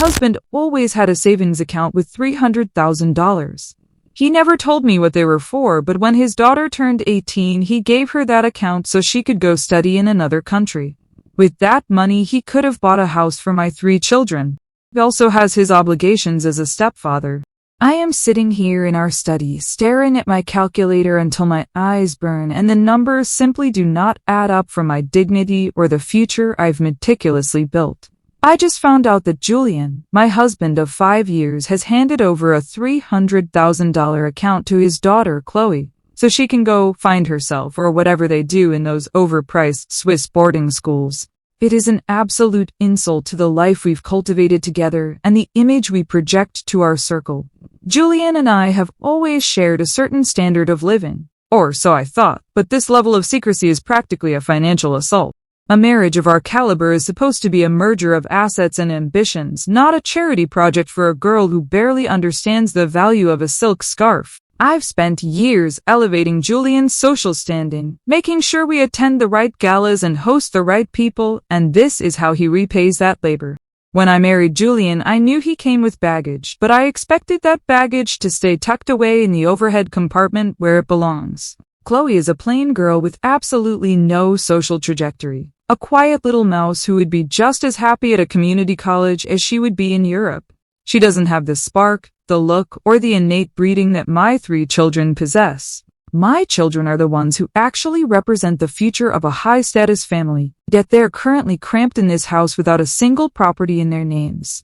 husband always had a savings account with $300,000. He never told me what they were for, but when his daughter turned 18, he gave her that account so she could go study in another country. With that money, he could have bought a house for my 3 children. He also has his obligations as a stepfather. I am sitting here in our study, staring at my calculator until my eyes burn, and the numbers simply do not add up for my dignity or the future I've meticulously built. I just found out that Julian, my husband of 5 years, has handed over a $300,000 account to his daughter, Chloe, so she can go find herself or whatever they do in those overpriced Swiss boarding schools. It is an absolute insult to the life we've cultivated together and the image we project to our circle. Julian and I have always shared a certain standard of living, or so I thought, but this level of secrecy is practically a financial assault. A marriage of our caliber is supposed to be a merger of assets and ambitions, not a charity project for a girl who barely understands the value of a silk scarf. I've spent years elevating Julian's social standing, making sure we attend the right galas and host the right people, and this is how he repays that labor. When I married Julian, I knew he came with baggage, but I expected that baggage to stay tucked away in the overhead compartment where it belongs. Chloe is a plain girl with absolutely no social trajectory. A quiet little mouse who would be just as happy at a community college as she would be in Europe. She doesn't have the spark, the look, or the innate breeding that my 3 children possess. My children are the ones who actually represent the future of a high-status family, yet they're currently cramped in this house without a single property in their names.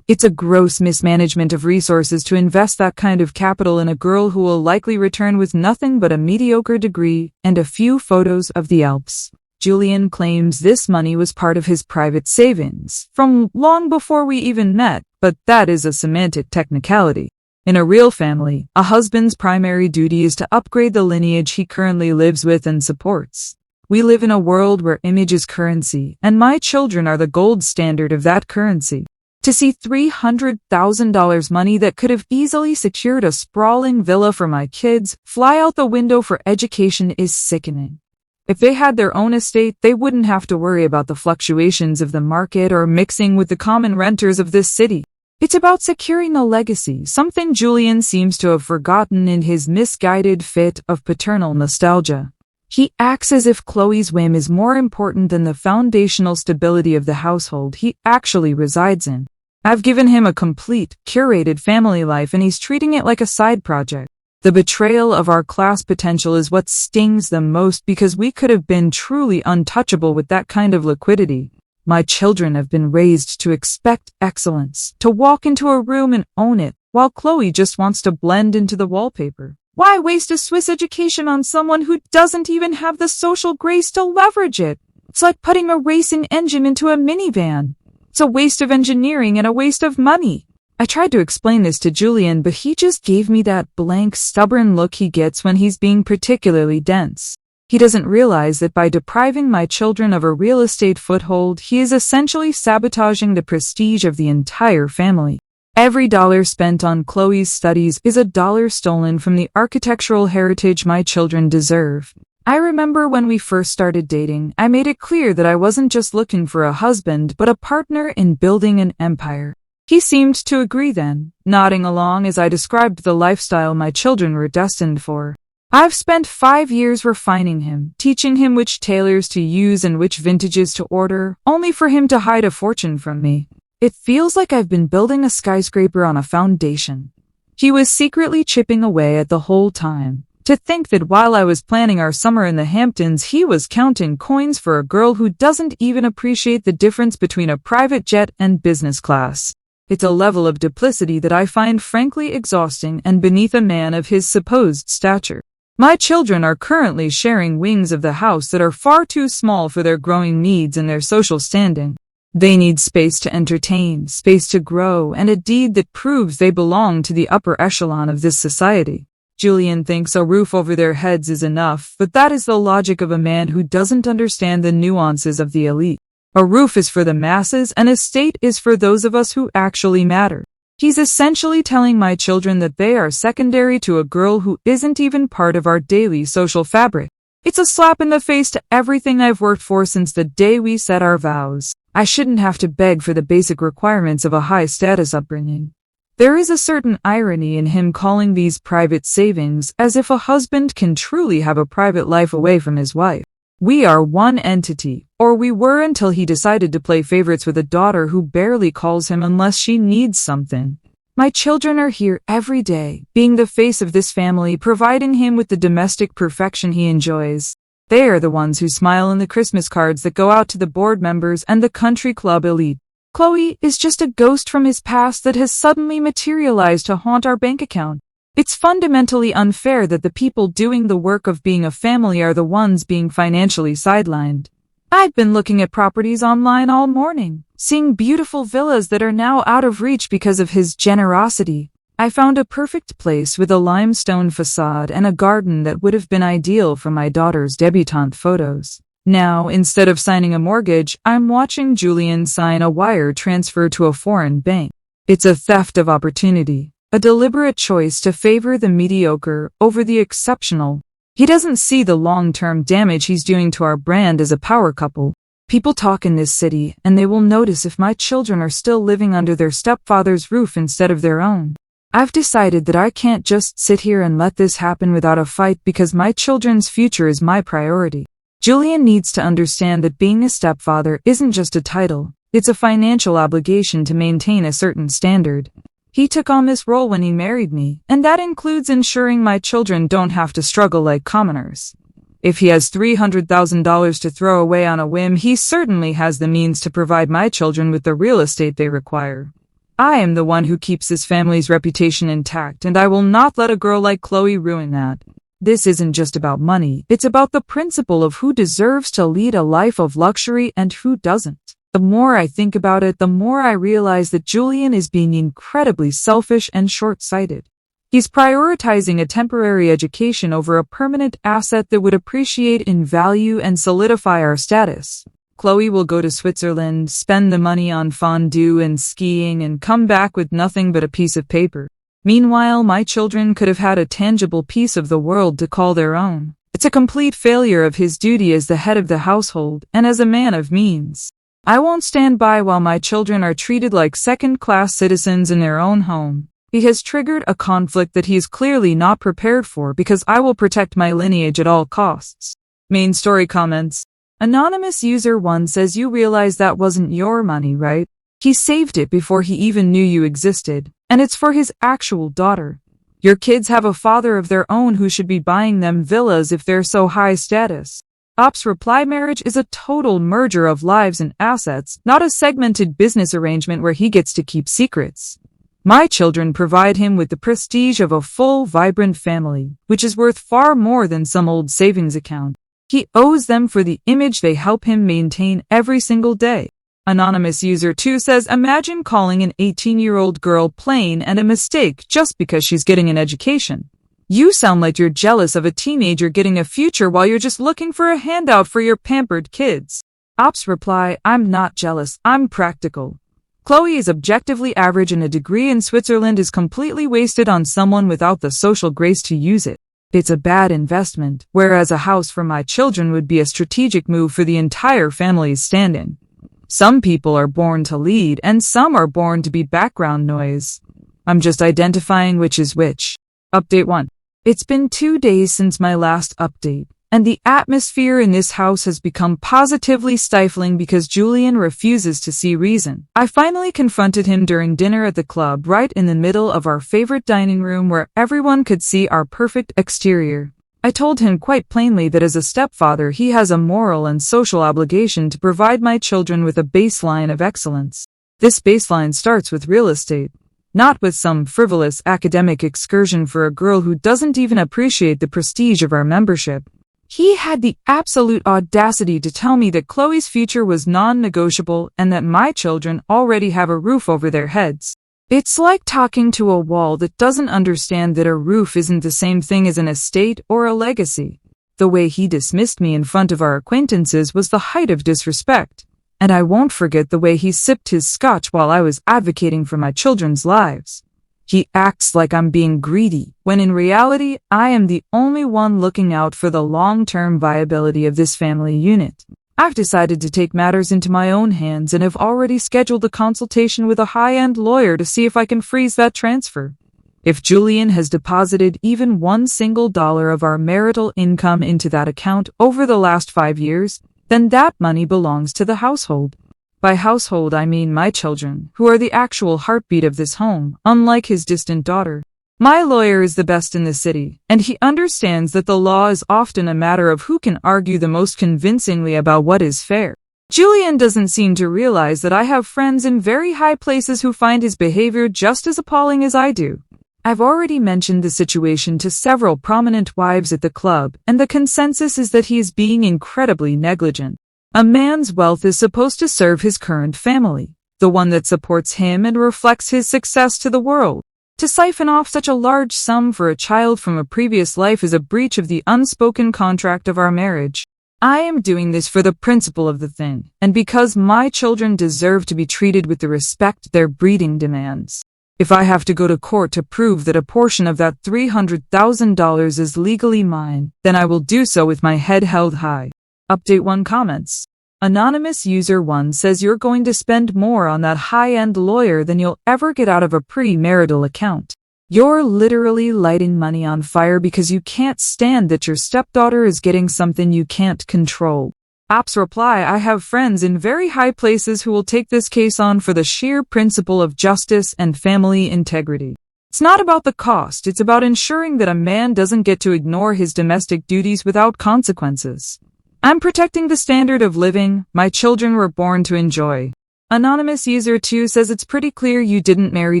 It's a gross mismanagement of resources to invest that kind of capital in a girl who will likely return with nothing but a mediocre degree and a few photos of the Alps. Julian claims this money was part of his private savings, from long before we even met, but that is a semantic technicality. In a real family, a husband's primary duty is to upgrade the lineage he currently lives with and supports. We live in a world where image is currency, and my children are the gold standard of that currency. To see $300,000 money that could have easily secured a sprawling villa for my kids fly out the window for education is sickening. If they had their own estate, they wouldn't have to worry about the fluctuations of the market or mixing with the common renters of this city. It's about securing a legacy, something Julian seems to have forgotten in his misguided fit of paternal nostalgia. He acts as if Chloe's whim is more important than the foundational stability of the household he actually resides in. I've given him a complete, curated family life, and he's treating it like a side project. The betrayal of our class potential is what stings the most, because we could have been truly untouchable with that kind of liquidity. My children have been raised to expect excellence, to walk into a room and own it, while Chloe just wants to blend into the wallpaper. Why waste a Swiss education on someone who doesn't even have the social grace to leverage it? It's like putting a racing engine into a minivan. It's a waste of engineering and a waste of money. I tried to explain this to Julian, but he just gave me that blank, stubborn look he gets when he's being particularly dense. He doesn't realize that by depriving my children of a real estate foothold, he is essentially sabotaging the prestige of the entire family. Every dollar spent on Chloe's studies is a dollar stolen from the architectural heritage my children deserve. I remember when we first started dating, I made it clear that I wasn't just looking for a husband, but a partner in building an empire. He seemed to agree then, nodding along as I described the lifestyle my children were destined for. I've spent 5 years refining him, teaching him which tailors to use and which vintages to order, only for him to hide a fortune from me. It feels like I've been building a skyscraper on a foundation. He was secretly chipping away at the whole time. To think that while I was planning our summer in the Hamptons, he was counting coins for a girl who doesn't even appreciate the difference between a private jet and business class. It's a level of duplicity that I find frankly exhausting and beneath a man of his supposed stature. My children are currently sharing wings of the house that are far too small for their growing needs and their social standing. They need space to entertain, space to grow, and a deed that proves they belong to the upper echelon of this society. Julian thinks a roof over their heads is enough, but that is the logic of a man who doesn't understand the nuances of the elite. A roof is for the masses, and a state is for those of us who actually matter. He's essentially telling my children that they are secondary to a girl who isn't even part of our daily social fabric. It's a slap in the face to everything I've worked for since the day we set our vows. I shouldn't have to beg for the basic requirements of a high-status upbringing. There is a certain irony in him calling these private savings, as if a husband can truly have a private life away from his wife. We are one entity, or we were until he decided to play favorites with a daughter who barely calls him unless she needs something. My children are here every day, being the face of this family, providing him with the domestic perfection he enjoys. They are the ones who smile in the Christmas cards that go out to the board members and the country club elite. Chloe is just a ghost from his past that has suddenly materialized to haunt our bank account. It's fundamentally unfair that the people doing the work of being a family are the ones being financially sidelined. I've been looking at properties online all morning, seeing beautiful villas that are now out of reach because of his generosity. I found a perfect place with a limestone facade and a garden that would have been ideal for my daughter's debutante photos. Now, instead of signing a mortgage, I'm watching Julian sign a wire transfer to a foreign bank. It's a theft of opportunity, a deliberate choice to favor the mediocre over the exceptional. He doesn't see the long-term damage he's doing to our brand as a power couple. People talk in this city, and they will notice if my children are still living under their stepfather's roof instead of their own. I've decided that I can't just sit here and let this happen without a fight because my children's future is my priority. Julian needs to understand that being a stepfather isn't just a title, it's a financial obligation to maintain a certain standard. He took on this role when he married me, and that includes ensuring my children don't have to struggle like commoners. If he has $300,000 to throw away on a whim, he certainly has the means to provide my children with the real estate they require. I am the one who keeps this family's reputation intact, and I will not let a girl like Chloe ruin that. This isn't just about money, it's about the principle of who deserves to lead a life of luxury and who doesn't. The more I think about it, the more I realize that Julian is being incredibly selfish and short-sighted. He's prioritizing a temporary education over a permanent asset that would appreciate in value and solidify our status. Chloe will go to Switzerland, spend the money on fondue and skiing, and come back with nothing but a piece of paper. Meanwhile, my children could have had a tangible piece of the world to call their own. It's a complete failure of his duty as the head of the household and as a man of means. I won't stand by while my children are treated like second-class citizens in their own home. He has triggered a conflict that he is clearly not prepared for because I will protect my lineage at all costs. Main story comments. Anonymous user 1 says you realize that wasn't your money, right? He saved it before he even knew you existed, and it's for his actual daughter. Your kids have a father of their own who should be buying them villas if they're so high status. Alps reply marriage is a total merger of lives and assets, not a segmented business arrangement where he gets to keep secrets. My children provide him with the prestige of a full, vibrant family, which is worth far more than some old savings account. He owes them for the image they help him maintain every single day. Anonymous user 2 says, imagine calling an 18-year-old girl plain and a mistake just because she's getting an education. You sound like you're jealous of a teenager getting a future while you're just looking for a handout for your pampered kids. Ops reply, I'm not jealous, I'm practical. Chloe is objectively average and a degree in Switzerland is completely wasted on someone without the social grace to use it. It's a bad investment, whereas a house for my children would be a strategic move for the entire family's stand-in. Some people are born to lead, and some are born to be background noise. I'm just identifying which is which. Update 1. It's been 2 days since my last update, and the atmosphere in this house has become positively stifling because Julian refuses to see reason. I finally confronted him during dinner at the club, right in the middle of our favorite dining room where everyone could see our perfect exterior. I told him quite plainly that as a stepfather he has a moral and social obligation to provide my children with a baseline of excellence. This baseline starts with real estate, not with some frivolous academic excursion for a girl who doesn't even appreciate the prestige of our membership. He had the absolute audacity to tell me that Chloe's future was non-negotiable and that my children already have a roof over their heads. It's like talking to a wall that doesn't understand that a roof isn't the same thing as an estate or a legacy. The way he dismissed me in front of our acquaintances was the height of disrespect, and I won't forget the way he sipped his scotch while I was advocating for my children's lives. He acts like I'm being greedy, when in reality, I am the only one looking out for the long-term viability of this family unit. I've decided to take matters into my own hands and have already scheduled a consultation with a high-end lawyer to see if I can freeze that transfer. If Julian has deposited even $1 of our marital income into that account over the last 5 years, then that money belongs to the household. By household, I mean my children, who are the actual heartbeat of this home, unlike his distant daughter. My lawyer is the best in the city, and he understands that the law is often a matter of who can argue the most convincingly about what is fair. Julian doesn't seem to realize that I have friends in very high places who find his behavior just as appalling as I do. I've already mentioned the situation to several prominent wives at the club, and the consensus is that he is being incredibly negligent. A man's wealth is supposed to serve his current family, the one that supports him and reflects his success to the world. To siphon off such a large sum for a child from a previous life is a breach of the unspoken contract of our marriage. I am doing this for the principle of the thing, and because my children deserve to be treated with the respect their breeding demands. If I have to go to court to prove that a portion of that $300,000 is legally mine, then I will do so with my head held high. Update 1 comments. Anonymous user 1 says you're going to spend more on that high-end lawyer than you'll ever get out of a pre-marital account. You're literally lighting money on fire because you can't stand that your stepdaughter is getting something you can't control. Alps reply, I have friends in very high places who will take this case on for the sheer principle of justice and family integrity. It's not about the cost, it's about ensuring that a man doesn't get to ignore his domestic duties without consequences. I'm protecting the standard of living my children were born to enjoy. Anonymous user 2 says it's pretty clear you didn't marry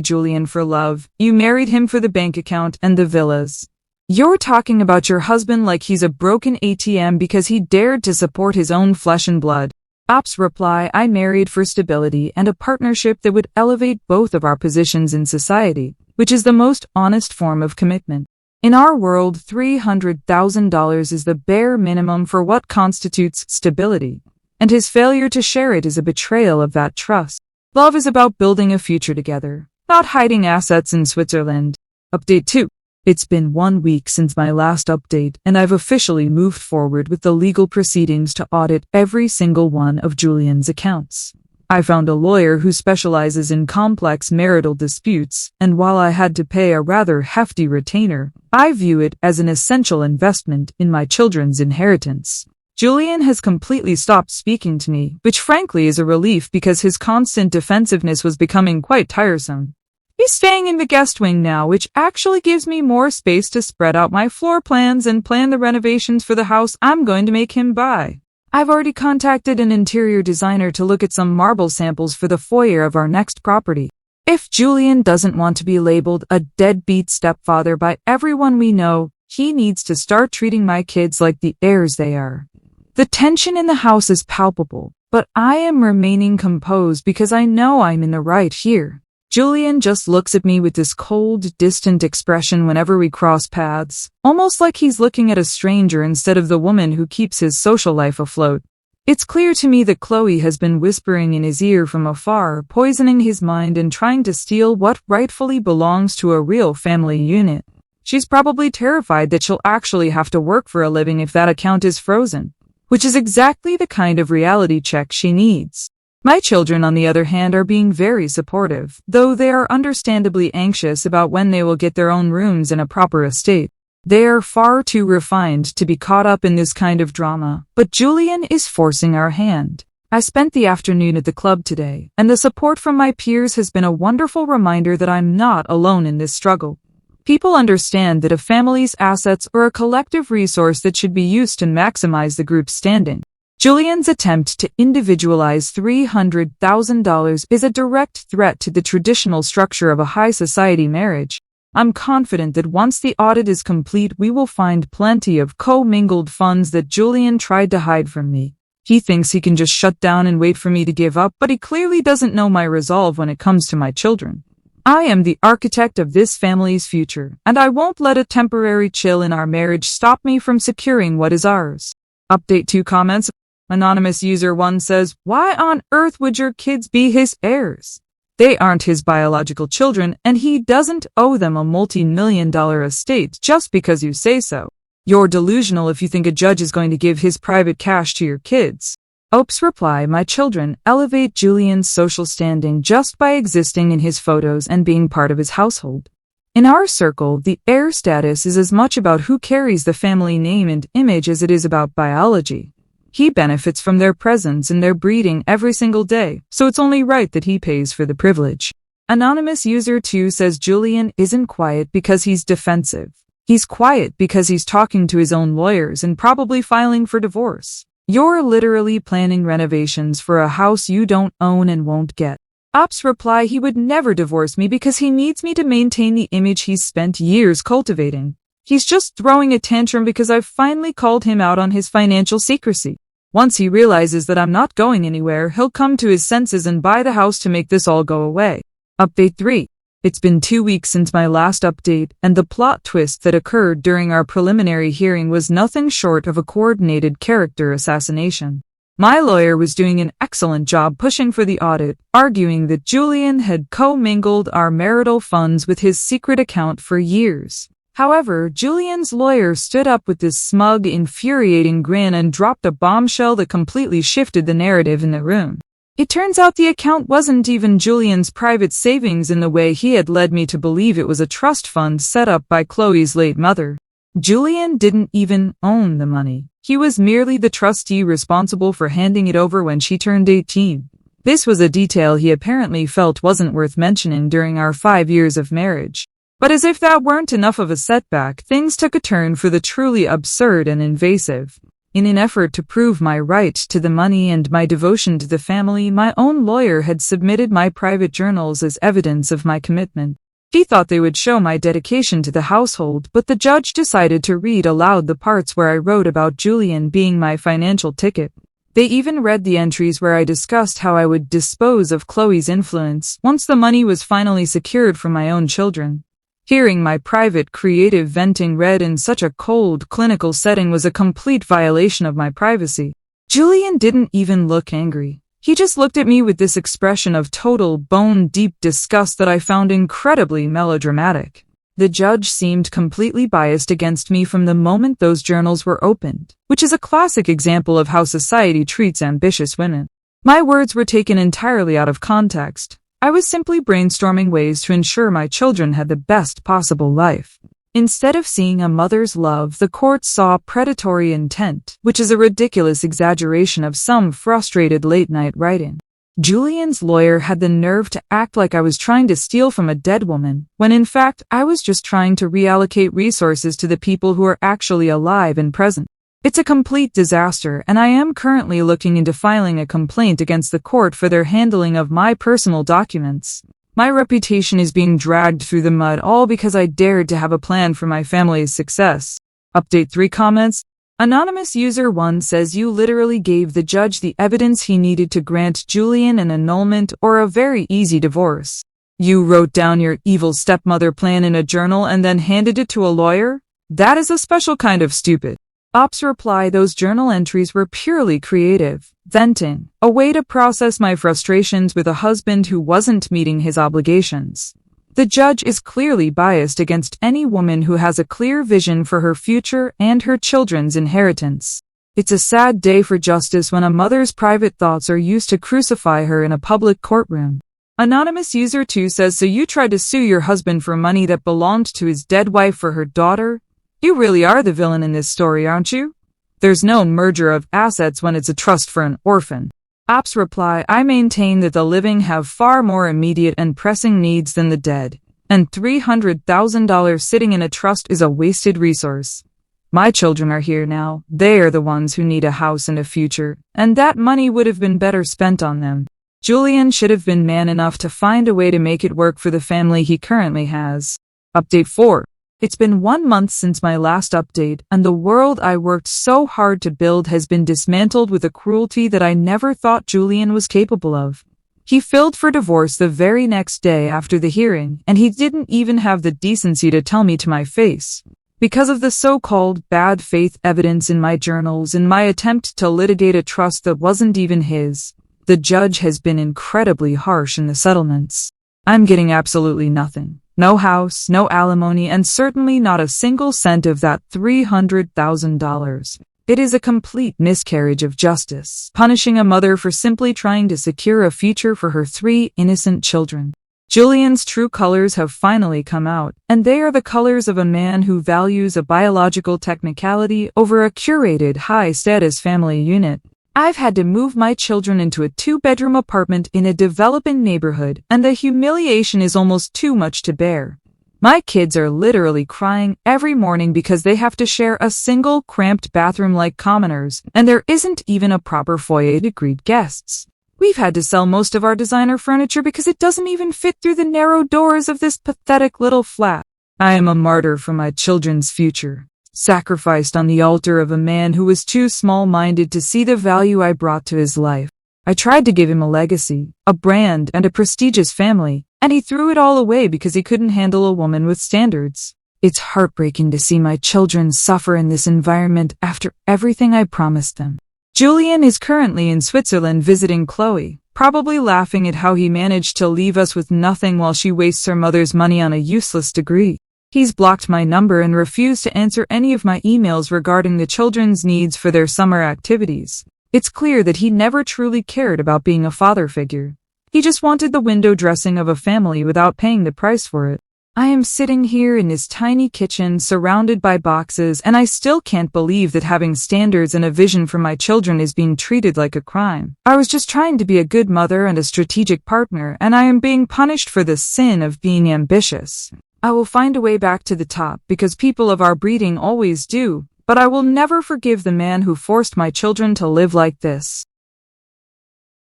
Julian for love, you married him for the bank account and the villas. You're talking about your husband like he's a broken ATM because he dared to support his own flesh and blood. Alps reply, I married for stability and a partnership that would elevate both of our positions in society, which is the most honest form of commitment. In our world, $300,000 is the bare minimum for what constitutes stability, and his failure to share it is a betrayal of that trust. Love is about building a future together, not hiding assets in Switzerland. Update 2. It's been 1 week since my last update, and I've officially moved forward with the legal proceedings to audit every single one of Julian's accounts. I found a lawyer who specializes in complex marital disputes, and while I had to pay a rather hefty retainer, I view it as an essential investment in my children's inheritance. Julian has completely stopped speaking to me, which frankly is a relief because his constant defensiveness was becoming quite tiresome. He's staying in the guest wing now, which actually gives me more space to spread out my floor plans and plan the renovations for the house I'm going to make him buy. I've already contacted an interior designer to look at some marble samples for the foyer of our next property. If Julian doesn't want to be labeled a deadbeat stepfather by everyone we know, he needs to start treating my kids like the heirs they are. The tension in the house is palpable, but I am remaining composed because I know I'm in the right here. Julian just looks at me with this cold, distant expression whenever we cross paths, almost like he's looking at a stranger instead of the woman who keeps his social life afloat. It's clear to me that Chloe has been whispering in his ear from afar, poisoning his mind and trying to steal what rightfully belongs to a real family unit. She's probably terrified that she'll actually have to work for a living if that account is frozen, which is exactly the kind of reality check she needs. My children, on the other hand, are being very supportive, though they are understandably anxious about when they will get their own rooms in a proper estate. They are far too refined to be caught up in this kind of drama, but Julian is forcing our hand. I spent the afternoon at the club today, and the support from my peers has been a wonderful reminder that I'm not alone in this struggle. People understand that a family's assets are a collective resource that should be used to maximize the group's standing. Julian's attempt to individualize $300,000 is a direct threat to the traditional structure of a high society marriage. I'm confident that once the audit is complete, we will find plenty of co-mingled funds that Julian tried to hide from me. He thinks he can just shut down and wait for me to give up, but he clearly doesn't know my resolve when it comes to my children. I am the architect of this family's future, and I won't let a temporary chill in our marriage stop me from securing what is ours. Update 2 comments. Anonymous user 1 says, why on earth would your kids be his heirs? They aren't his biological children, and he doesn't owe them a multi-million-dollar estate just because you say so. You're delusional if you think a judge is going to give his private cash to your kids. Alps reply, my children elevate Julian's social standing just by existing in his photos and being part of his household. In our circle, the heir status is as much about who carries the family name and image as it is about biology. He benefits from their presence and their breeding every single day, so it's only right that he pays for the privilege. Anonymous user 2 says Julian isn't quiet because he's defensive. He's quiet because he's talking to his own lawyers and probably filing for divorce. You're literally planning renovations for a house you don't own and won't get. Ops reply, he would never divorce me because he needs me to maintain the image he's spent years cultivating. He's just throwing a tantrum because I've finally called him out on his financial secrecy. Once he realizes that I'm not going anywhere, he'll come to his senses and buy the house to make this all go away. Update 3. It's been 2 weeks since my last update, and the plot twist that occurred during our preliminary hearing was nothing short of a coordinated character assassination. My lawyer was doing an excellent job pushing for the audit, arguing that Julian had commingled our marital funds with his secret account for years. However, Julian's lawyer stood up with this smug, infuriating grin and dropped a bombshell that completely shifted the narrative in the room. It turns out the account wasn't even Julian's private savings in the way he had led me to believe. It was a trust fund set up by Chloe's late mother. Julian didn't even own the money. He was merely the trustee responsible for handing it over when she turned 18. This was a detail he apparently felt wasn't worth mentioning during our 5 years of marriage. But as if that weren't enough of a setback, things took a turn for the truly absurd and invasive. In an effort to prove my right to the money and my devotion to the family, my own lawyer had submitted my private journals as evidence of my commitment. He thought they would show my dedication to the household, but the judge decided to read aloud the parts where I wrote about Julian being my financial ticket. They even read the entries where I discussed how I would dispose of Chloe's influence once the money was finally secured for my own children. Hearing my private, creative venting read in such a cold, clinical setting was a complete violation of my privacy. Julian didn't even look angry. He just looked at me with this expression of total, bone-deep disgust that I found incredibly melodramatic. The judge seemed completely biased against me from the moment those journals were opened, which is a classic example of how society treats ambitious women. My words were taken entirely out of context. I was simply brainstorming ways to ensure my children had the best possible life. Instead of seeing a mother's love, the court saw predatory intent, which is a ridiculous exaggeration of some frustrated late-night writing. Julian's lawyer had the nerve to act like I was trying to steal from a dead woman, when in fact I was just trying to reallocate resources to the people who are actually alive and present. It's a complete disaster, and I am currently looking into filing a complaint against the court for their handling of my personal documents. My reputation is being dragged through the mud, all because I dared to have a plan for my family's success. Update 3 comments. Anonymous user 1 says you literally gave the judge the evidence he needed to grant Julian an annulment or a very easy divorce. You wrote down your evil stepmother plan in a journal and then handed it to a lawyer? That is a special kind of stupid. Ops reply, those journal entries were purely creative, venting, a way to process my frustrations with a husband who wasn't meeting his obligations. The judge is clearly biased against any woman who has a clear vision for her future and her children's inheritance. It's a sad day for justice when a mother's private thoughts are used to crucify her in a public courtroom. Anonymous user 2 says, so you tried to sue your husband for money that belonged to his dead wife for her daughter? You really are the villain in this story, aren't you? There's no merger of assets when it's a trust for an orphan. Ops reply, I maintain that the living have far more immediate and pressing needs than the dead, and $300,000 sitting in a trust is a wasted resource. My children are here now. They are the ones who need a house and a future, and that money would have been better spent on them. Julian should have been man enough to find a way to make it work for the family he currently has. Update 4. It's been 1 month since my last update, and the world I worked so hard to build has been dismantled with a cruelty that I never thought Julian was capable of. He filed for divorce the very next day after the hearing, and he didn't even have the decency to tell me to my face. Because of the so-called bad faith evidence in my journals and my attempt to litigate a trust that wasn't even his, the judge has been incredibly harsh in the settlements. I'm getting absolutely nothing. No house, no alimony, and certainly not a single cent of that $300,000. It is a complete miscarriage of justice, punishing a mother for simply trying to secure a future for her 3 innocent children. Julian's true colors have finally come out, and they are the colors of a man who values a biological technicality over a curated, high-status family unit. I've had to move my children into a 2-bedroom apartment in a developing neighborhood, and the humiliation is almost too much to bear. My kids are literally crying every morning because they have to share a single, cramped bathroom like commoners, and there isn't even a proper foyer to greet guests. We've had to sell most of our designer furniture because it doesn't even fit through the narrow doors of this pathetic little flat. I am a martyr for my children's future, sacrificed on the altar of a man who was too small-minded to see the value I brought to his life. I tried to give him a legacy, a brand, and a prestigious family, and he threw it all away because he couldn't handle a woman with standards. It's heartbreaking to see my children suffer in this environment after everything I promised them. Julian is currently in Switzerland visiting Chloe, probably laughing at how he managed to leave us with nothing while she wastes her mother's money on a useless degree. He's blocked my number and refused to answer any of my emails regarding the children's needs for their summer activities. It's clear that he never truly cared about being a father figure. He just wanted the window dressing of a family without paying the price for it. I am sitting here in this tiny kitchen surrounded by boxes, and I still can't believe that having standards and a vision for my children is being treated like a crime. I was just trying to be a good mother and a strategic partner, and I am being punished for the sin of being ambitious. I will find a way back to the top because people of our breeding always do, but I will never forgive the man who forced my children to live like this.